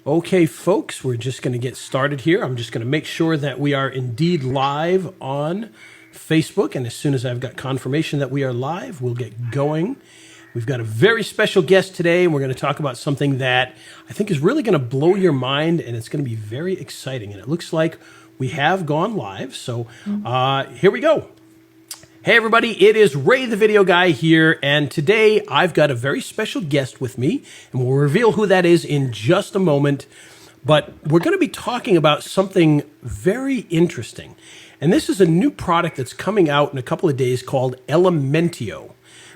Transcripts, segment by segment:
Okay, folks, we're just going to get started here. I'm just going to make sure that we are indeed live on Facebook. And as soon as I've got confirmation that we are live, we'll get going. We've got a very special guest today, and we're going to talk about something that I think is really going to blow your mind, and it's going to be very exciting. And it looks like we have gone live. So here we go. Hey everybody, it is Ray the Video Guy here, and today I've got a very special guest with me, and we'll reveal who that is in just a moment. But we're going to be talking about something very interesting, and this is a new product that's coming out in a couple of days called Elementio.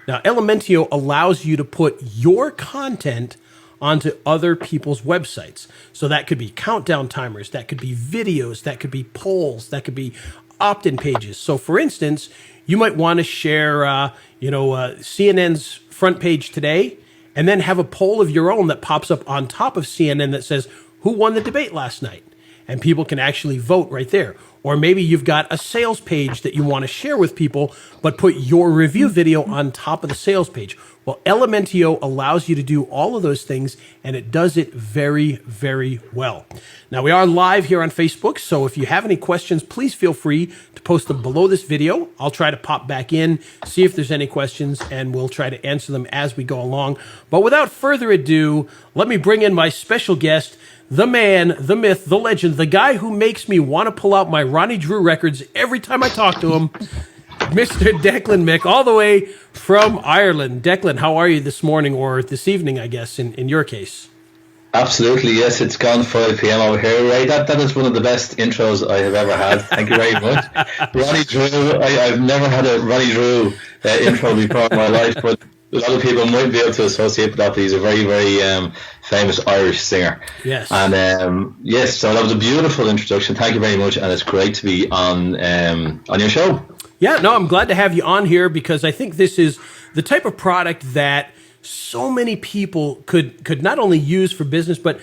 Now, Elementio allows you to put your content onto other people's websites. So that could be countdown timers, that could be videos, that could be polls, that could be opt-in pages. So for instance, you might want to share, CNN's front page today, and then have a poll of your own that pops up on top of CNN that says, who won the debate last night? And people can actually vote right there. Or maybe you've got a sales page that you want to share with people, but put your review video on top of the sales page. Well, Elementio allows you to do all of those things, and it does it very, very well. Now, we are live here on Facebook, so if you have any questions, please feel free to post them below this video. I'll try to pop back in, see if there's any questions, and we'll try to answer them as we go along. But without further ado, let me bring in my special guest, the man, the myth, the legend, the guy who makes me want to pull out my Ronnie Drew records every time I talk to him, Mr. Declan Mc, all the way from Ireland. Declan, how are you this morning, or this evening, I guess, in your case? Absolutely, yes. It's gone 5 p.m. over here, right? That is one of the best intros I have ever had. Thank you very much. Ronnie Drew, I've never had a Ronnie Drew intro before in my life, but a lot of people might be able to associate with that, but he's a very, very famous Irish singer. Yes. And yes, so that was a beautiful introduction. Thank you very much, and it's great to be on your show. Yeah, no, I'm glad to have you on here because I think this is the type of product that so many people could not only use for business, but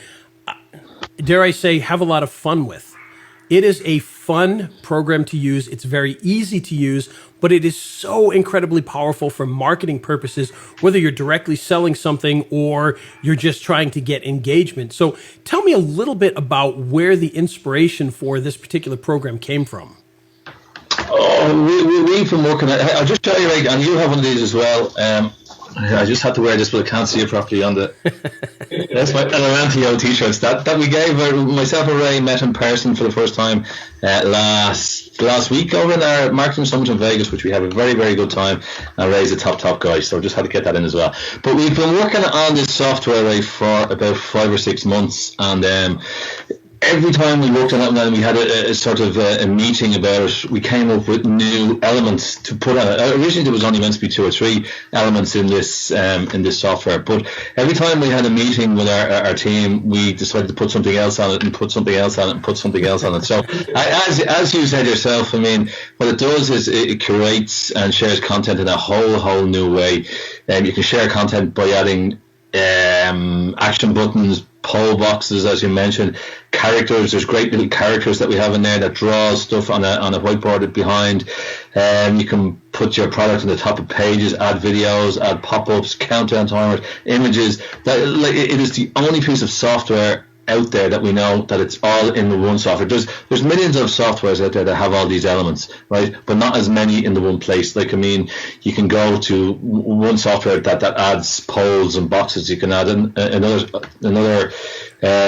dare I say, have a lot of fun with. It is a fun program to use. It's very easy to use, but it is so incredibly powerful for marketing purposes, whether you're directly selling something or you're just trying to get engagement. So tell me a little bit about where the inspiration for this particular program came from. Oh, we've been working. I'll just tell you, and you have one of these as well. I just had to wear this, but I can't see it properly on the. That's my Elementio t-shirts that we gave. Myself and Ray met in person for the first time last week over in our marketing summit in Vegas, which we had a very, very good time. And Ray's a top guy, so just had to get that in as well. But we've been working on this software, Ray, for about 5 or 6 months, and every time we worked on it, and we had a sort of a meeting about it, we came up with new elements to put on it. Originally, there was only meant to be 2 or 3 elements in this software. But every time we had a meeting with our team, we decided to put something else on it, and put something else on it, and put something else on it. So, as you said yourself, I mean, what it does is it curates and shares content in a whole new way. You can share content by adding action buttons, poll boxes, as you mentioned, characters. There's great little characters that we have in there that draws stuff on a whiteboard behind. You can put your product on the top of pages, add videos, add pop-ups, countdown timers, images. It is the only piece of software out there that we know that it's all in the one software. There's millions of softwares out there that have all these elements, right? But not as many in the one place. Like, I mean, you can go to one software that adds polls and boxes. You can add another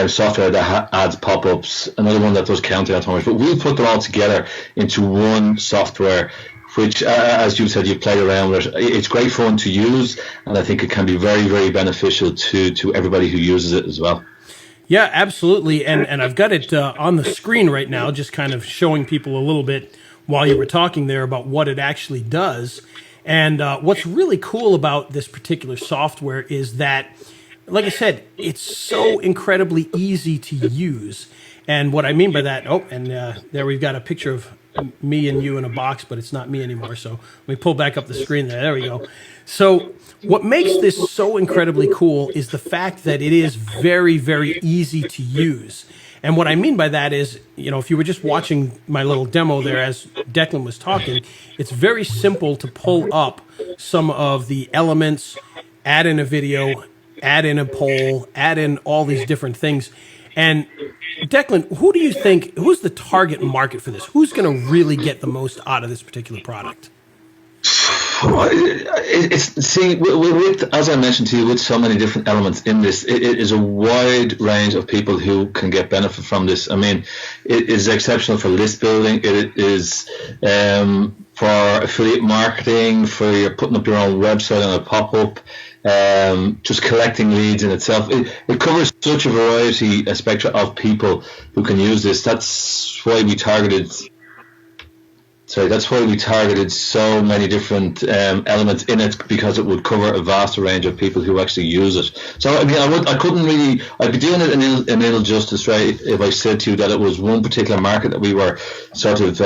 software that adds pop-ups, another one that does countdown timers. But we put them all together into one software, which, as you said, you've played around with. It's great fun to use, and I think it can be very, very beneficial to everybody who uses it as well. Yeah, absolutely. And I've got it on the screen right now, just kind of showing people a little bit while you were talking there about what it actually does. And what's really cool about this particular software is that, like I said, it's so incredibly easy to use. And what I mean by that, there we've got a picture of me and you in a box, but it's not me anymore. So let me pull back up the screen there. There we go. So what makes this so incredibly cool is the fact that it is very, very easy to use. And what I mean by that is, if you were just watching my little demo there as Declan was talking, it's very simple to pull up some of the elements, add in a video, add in a poll, add in all these different things. And Declan, who's the target market for this? Who's going to really get the most out of this particular product? As I mentioned to you, with so many different elements in this, it is a wide range of people who can get benefit from this. I mean, it is exceptional for list building. It is for affiliate marketing, for your putting up your own website on a pop-up, just collecting leads in itself. It covers such a variety, a spectrum of people who can use this. That's why we targeted so many different elements in it, because it would cover a vast range of people who actually use it. So I mean, I'd be doing it an ill justice, right, if I said to you that it was one particular market that we were sort of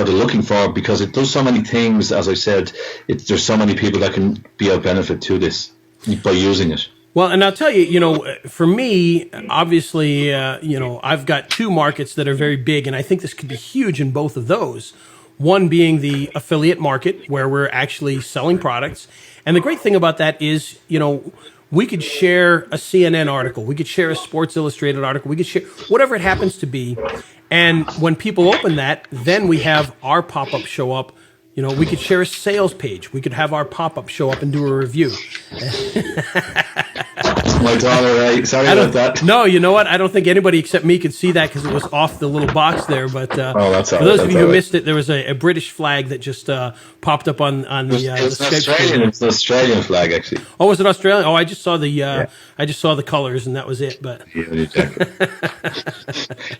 looking for, because it does so many things. As I said, there's so many people that can be of benefit to this by using it. Well, and I'll tell you, for me, obviously, I've got two markets that are very big, and I think this could be huge in both of those. One being the affiliate market, where we're actually selling products. And the great thing about that is, we could share a CNN article. We could share a Sports Illustrated article. We could share whatever it happens to be. And when people open that, then we have our pop-up show up. We could share a sales page. We could have our pop-up show up and do a review. My daughter, right? Sorry about that. No, you know what? I don't think anybody except me could see that because it was off the little box there. But that's for those of you who missed it, there was a British flag that just popped up on the Australian. It's an Australian flag, actually. Oh, was it Australian? Oh, I just saw the colors, and that was it. But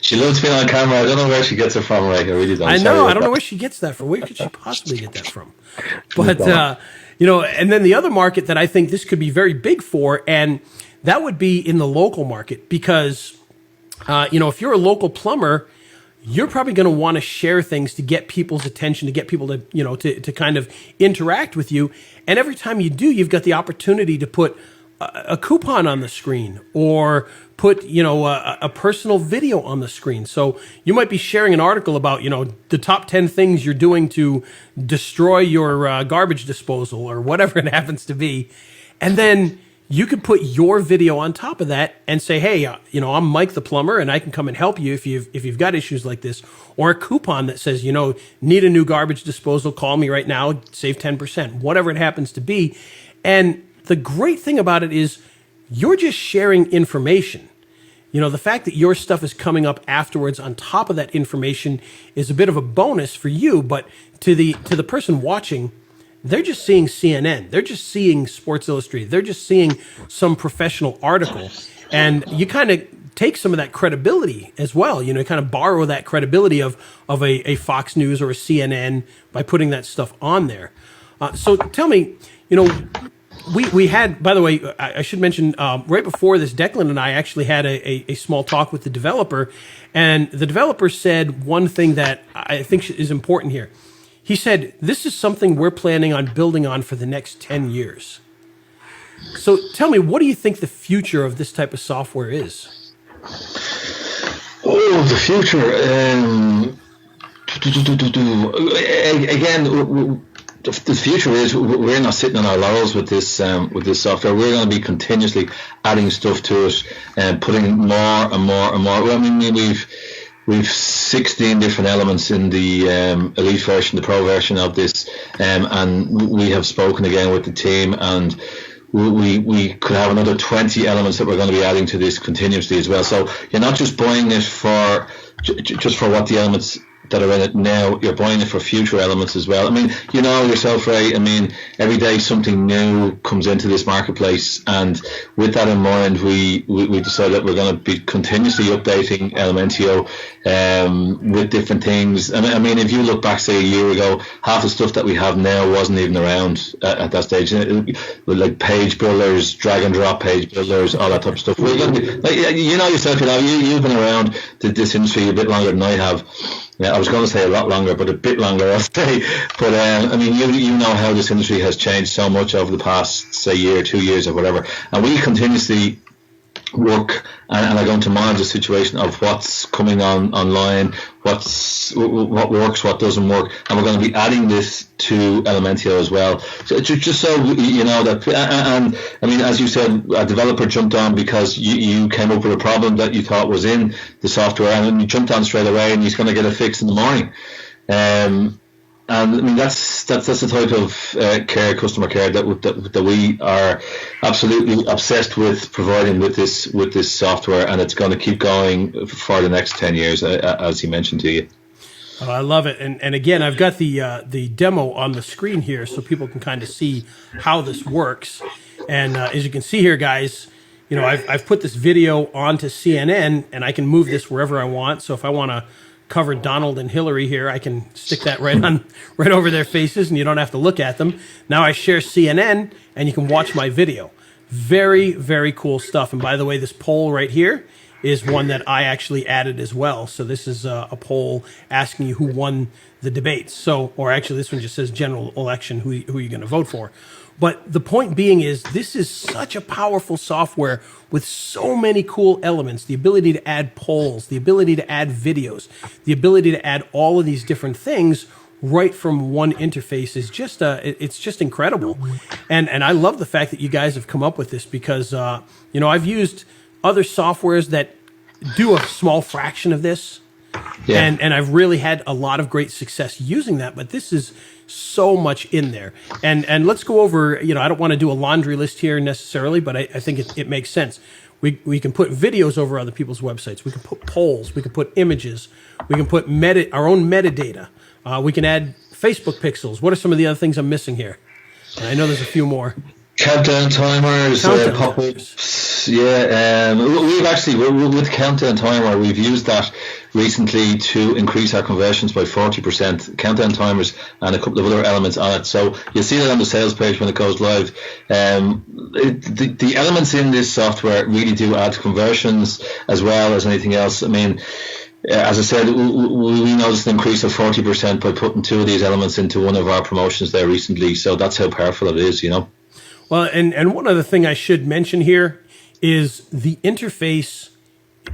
she loves being on camera. I don't know where she gets it from. Right? I really don't. I know. I don't know where she gets that from. Where could she possibly get that from? But and then the other market that I think this could be very big for, and that would be in the local market, because if you're a local plumber, you're probably going to want to share things to get people's attention, to get people to to kind of interact with you. And every time you do, you've got the opportunity to put a coupon on the screen, or put a personal video on the screen. So you might be sharing an article about the top 10 things you're doing to destroy your garbage disposal, or whatever it happens to be, and then you could put your video on top of that and say, hey, I'm Mike the plumber, and I can come and help you if you've got issues like this. Or a coupon that says, need a new garbage disposal, call me right now, save 10%, whatever it happens to be. And the great thing about it is you're just sharing information. The fact that your stuff is coming up afterwards on top of that information is a bit of a bonus for you, but to the person watching, they're just seeing CNN. They're just seeing Sports Illustrated. They're just seeing some professional article. And you kind of take some of that credibility as well. Kind of borrow that credibility of a Fox News or a CNN by putting that stuff on there. So tell me, we had, by the way, I should mention, right before this, Declan and I actually had a small talk with the developer. And the developer said one thing that I think is important here. He said, this is something we're planning on building on for the next 10 years. So tell me, what do you think the future of this type of software is? Oh, the future. Again, the future is we're not sitting on our laurels with this software. We're going to be continuously adding stuff to it and putting more and more and more. Well, I mean, we've 16 different elements in the elite version, the pro version of this, and we have spoken again with the team, and we could have another 20 elements that we're going to be adding to this continuously as well. So you're not just buying it for what the elements that are in it now, you're buying it for future elements as well. I mean, yourself, Ray, I mean, every day something new comes into this marketplace, and with that in mind, we decided that we're going to be continuously updating Elementio with different things. And I mean, if you look back, say, a year ago, half the stuff that we have now wasn't even around at that stage. Like page builders, drag and drop page builders, all that type of stuff. We're going to be, yourself, you've been around this industry a bit longer than I have. Yeah, I was going to say a lot longer, but a bit longer, I'll say. But I mean, you know how this industry has changed so much over the past, say, year, 2 years, or whatever. And we continuously work, and are going to monitor the situation of what's coming on online, what works, what doesn't work, and we're going to be adding this to Elementio as well. So just so you know that, and I mean, as you said, a developer jumped on because you came up with a problem that you thought was in the software, and you jumped on straight away, and he's going to get it fixed in the morning. And I mean, that's the type of customer care that we are absolutely obsessed with providing with this software, and it's going to keep going for the next 10 years, as he mentioned to you. Oh, I love it, and again, I've got the demo on the screen here, so people can kind of see how this works. And as you can see here, guys, you know, I've put this video onto CNN, and I can move this wherever I want. So if I want to cover Donald and Hillary here, I can stick that right over their faces, and you don't have to look at them. Now I share CNN, and you can watch my video. Very, very cool stuff. And by the way, this poll right here is one that I actually added as well. So this is a poll asking you who won the debates. So, or actually, this one just says general election, who you're going to vote for. But the point being is, this is such a powerful software with so many cool elements. The ability to add polls, the ability to add videos, the ability to add all of these different things right from one interface is just it's just incredible. And I love the fact that you guys have come up with this, because you know, I've used other softwares that do a small fraction of this. Yeah. And I've really had a lot of great success using that, but this is so much in there. And let's go over, you know, I don't want to do a laundry list here necessarily, but I think it makes sense. We can put videos over other people's websites. We can put polls. We can put images. We can put our own metadata. We can add Facebook pixels. What are some of the other things I'm missing here? I know there's a few more. Countdown timers, pop-ups. Yeah, we've actually, with Countdown Timer, we've used that recently to increase our conversions by 40%. Countdown timers and a couple of other elements on it. So you'll see that on the sales page when it goes live. The elements in this software really do add to conversions as well as anything else. I mean, as I said, we noticed an increase of 40% by putting two of these elements into one of our promotions there recently. So that's how powerful it is, you know. Well, and one other thing I should mention here is the interface.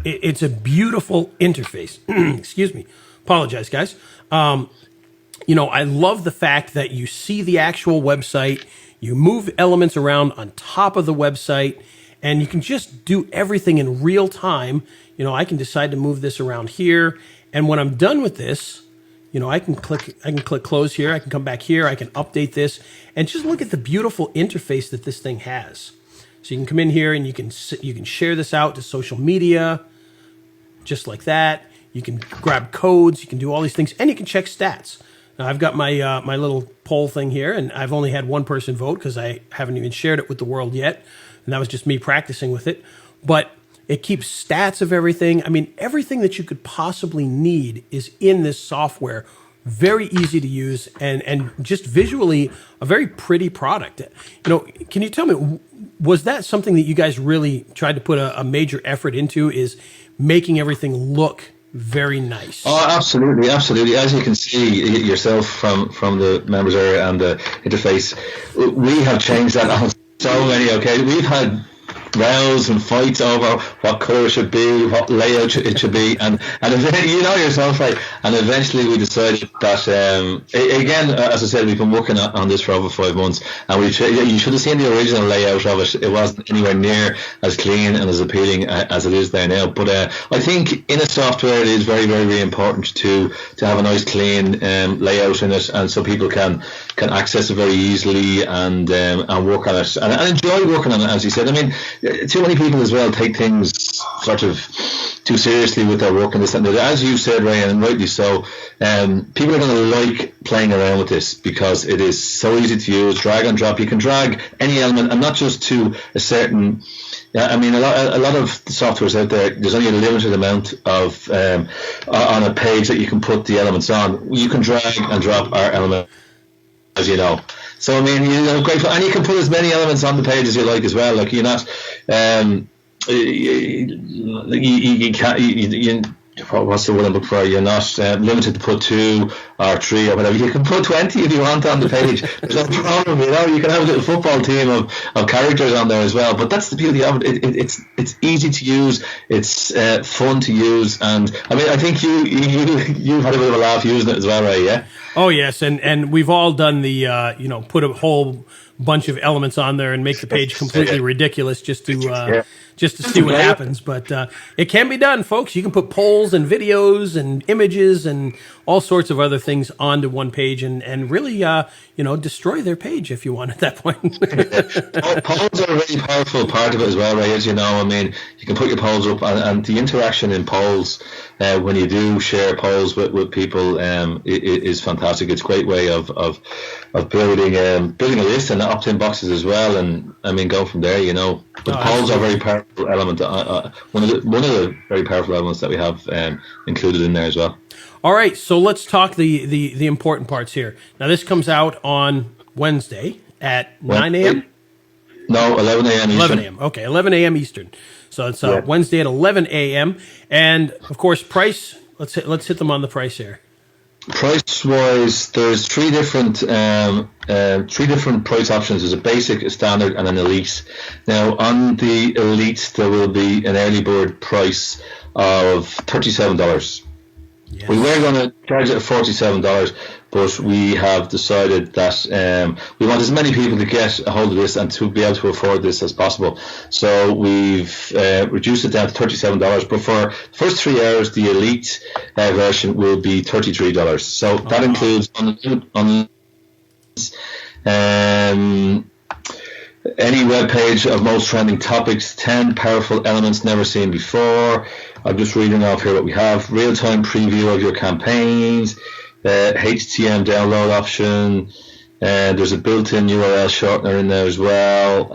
It's a beautiful interface. Excuse me. Apologize, guys. You know, I love the fact that you see the actual website, you move elements around on top of the website, and you can just do everything in real time. You know, I can decide to move this around here, and when I'm done with this, you know, I can click close here. I can come back here. I can update this, and just look at the beautiful interface that this thing has. So you can come in here and you can share this out to social media, just like that. You can grab codes. You can do all these things, and you can check stats. Now I've got my my little poll thing here, and I've only had one person vote because I haven't even shared it with the world yet, and that was just me practicing with it. But it keeps stats of everything. I mean, everything that you could possibly need is in this software. Very easy to use, and just visually a very pretty product. You know, can you tell me, was that something that you guys really tried to put a major effort into, is making everything look very nice? Oh, absolutely, absolutely. As you can see yourself from the members area and the interface, we have changed that on so many occasions. We've had rows and fights over what colour it should be, what layout it should be, and you know yourself, right? And eventually we decided that again, as I said, we've been working on this for over 5 months, and you should have seen the original layout of it. It wasn't anywhere near as clean and as appealing as it is there now. But I think in a software it is very, very, very important to have a nice clean layout in it, and so people can access it very easily and work on it and enjoy working on it. As you said, I mean, too many people as well take things sort of too seriously with their work and this and that. As you said, Ray, and rightly so, people are going to like playing around with this because it is so easy to use. Drag and drop. You can drag any element, and not just to a certain. I mean, a lot of the softwares out there, there's only a limited amount of on a page that you can put the elements on. You can drag and drop our element, as you know. So I mean, you know, great, and you can put as many elements on the page as you like as well. Like, you're not, you can't. What's the word I'm looking for? You're not limited to put 2 or 3 or whatever. You can put 20 if you want on the page. There's no problem, you can have a little football team of characters on there as well. But that's the beauty of it. It's easy to use. It's fun to use, and I mean, I think you had a bit of a laugh using it as well, Ray. Yeah. Oh yes, and we've all done the put a whole bunch of elements on there and make the page completely ridiculous just to see what happens. But it can be done, folks. You can put polls and videos and images and all sorts of other things onto one page and really destroy their page if you want at that point. Polls are a really powerful part of it as well, Ray. As you know, I mean, you can put your polls up, and the interaction in polls when you do share polls with people is fantastic. It's a great way of building a list and opt-in boxes as well, and I mean, go from there. But polls are a very powerful element. One of the very powerful elements that we have included in there as well. All right, so let's talk the important parts here. Now, this comes out on Wednesday at 9 a.m.? No, 11 a.m. Eastern. 11 a.m. Okay, 11 a.m. Eastern. So it's Wednesday at 11 a.m. And, of course, price, let's hit them on the price here. Price-wise, there's three different price options. There's a basic, a standard, and an elite. Now, on the elite, there will be an early bird price of $37. Yes. We were going to charge it at $47, but we have decided that we want as many people to get a hold of this and to be able to afford this as possible. So we've reduced it down to $37. But for the first 3 hours, the elite version will be $33. So that includes any web page of most trending topics, 10 powerful elements never seen before. I'm just reading off here what we have. Real-time preview of your campaigns, HTML download option, there's a built-in URL shortener in there as well.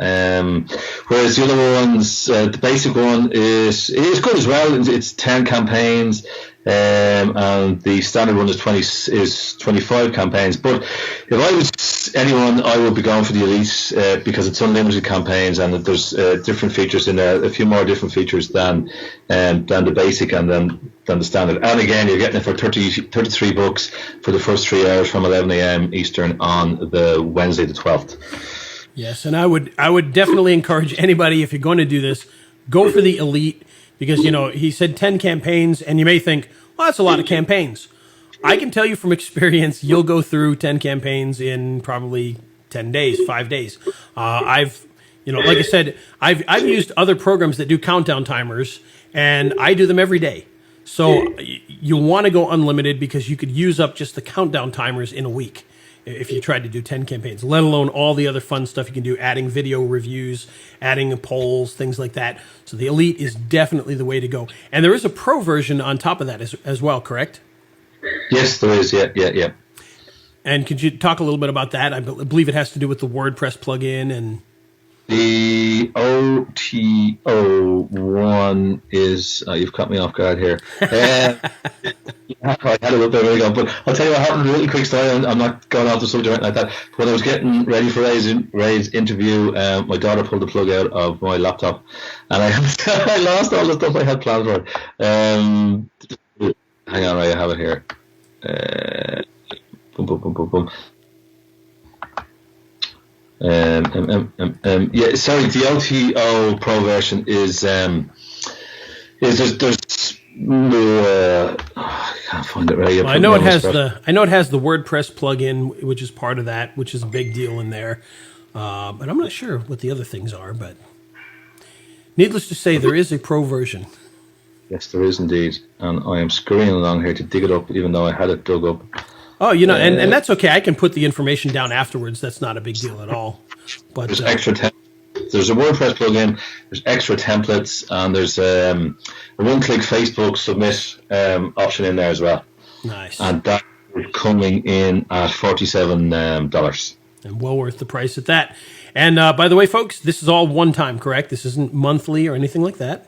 Whereas the other ones, the basic one is good as well. It's 10 campaigns, and the standard one is 25 campaigns. But if I was anyone, I would be going for the elite because it's unlimited campaigns and there's different features in there, a few more different features than the basic and than the standard. And again, you're getting it for $33 for the first 3 hours from 11 a.m. Eastern on the Wednesday the 12th. Yes, and I would definitely encourage anybody, if you're going to do this, go for the elite, because he said 10 campaigns, and you may think, well, that's a lot of campaigns. I can tell you from experience, you'll go through 10 campaigns in probably 10 days, 5 days. Like I said, I've used other programs that do countdown timers, and I do them every day. So you want to go unlimited because you could use up just the countdown timers in a week if you tried to do 10 campaigns, let alone all the other fun stuff you can do, adding video reviews, adding polls, things like that. So the elite is definitely the way to go. And there is a pro version on top of that as well, correct? Yes, there is. Yeah. And could you talk a little bit about that? I believe it has to do with the WordPress plugin and... The OTO one is you've caught me off guard here. I had a little bit of ago, but I'll tell you what happened. A really quick story. I'm not going off the subject like that. When I was getting ready for Ray's interview, my daughter pulled the plug out of my laptop, and I lost all the stuff I had planned for it. Hang on, Ray, I have it here. Boom. Sorry, the LTO Pro version is there's I can't find it right. Well, I know it has the WordPress plugin, which is part of that, which is a big deal in there. But I'm not sure what the other things are. But needless to say, there is a Pro version. Yes, there is indeed, and I am scurrying along here to dig it up, even though I had it dug up. Oh, and that's okay. I can put the information down afterwards. That's not a big deal at all. But there's extra there's a WordPress plugin, there's extra templates, and there's a one-click Facebook submit option in there as well. Nice. And that is coming in at $47. And well worth the price at that. And by the way, folks, this is all one time, correct? This isn't monthly or anything like that?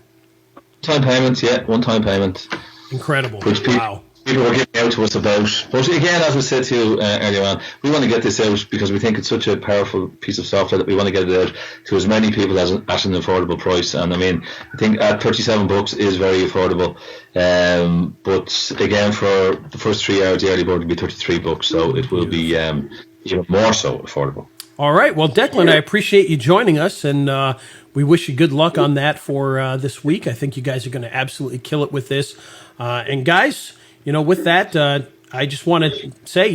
One-time payment. Incredible. Wow. people were giving out to us about. But again, as we said to you earlier on, we want to get this out because we think it's such a powerful piece of software that we want to get it out to as many people as at an affordable price. And I mean, I think at 37 bucks is very affordable. But again, for the first 3 hours, the early bird will be 33 bucks, so it will be even more so affordable. All right. Well, Declan, I appreciate you joining us, and we wish you good luck on that for this week. I think you guys are going to absolutely kill it with this. And guys, with that, I just want to say,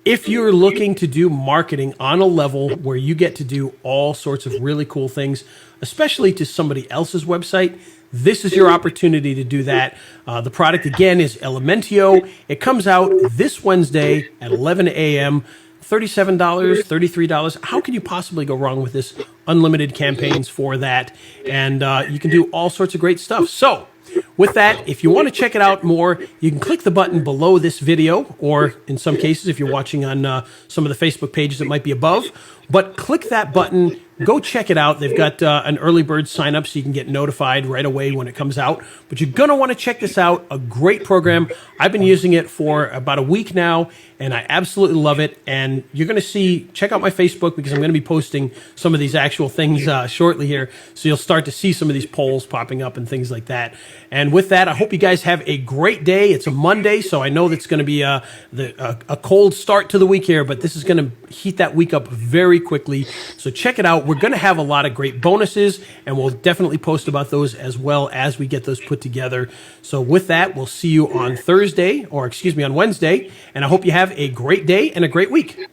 if you're looking to do marketing on a level where you get to do all sorts of really cool things, especially to somebody else's website, this is your opportunity to do that. The product, again, is Elementio. It comes out this Wednesday at 11 a.m., $37, $33. How can you possibly go wrong with this? Unlimited campaigns for that. And you can do all sorts of great stuff. So with that, if you want to check it out more, you can click the button below this video, or in some cases, if you're watching on some of the Facebook pages, it might be above. But click that button. Go check it out. They've got an early bird sign up so you can get notified right away when it comes out. But you're going to want to check this out. A great program. I've been using it for about a week now, and I absolutely love it. And you're going to check out my Facebook because I'm going to be posting some of these actual things shortly here. So you'll start to see some of these polls popping up and things like that. And with that, I hope you guys have a great day. It's a Monday, so I know that's going to be a cold start to the week here, but this is going to heat that week up very quickly. So check it out. We're going to have a lot of great bonuses, and we'll definitely post about those as well as we get those put together. So with that, we'll see you on Wednesday, and I hope you have a great day and a great week.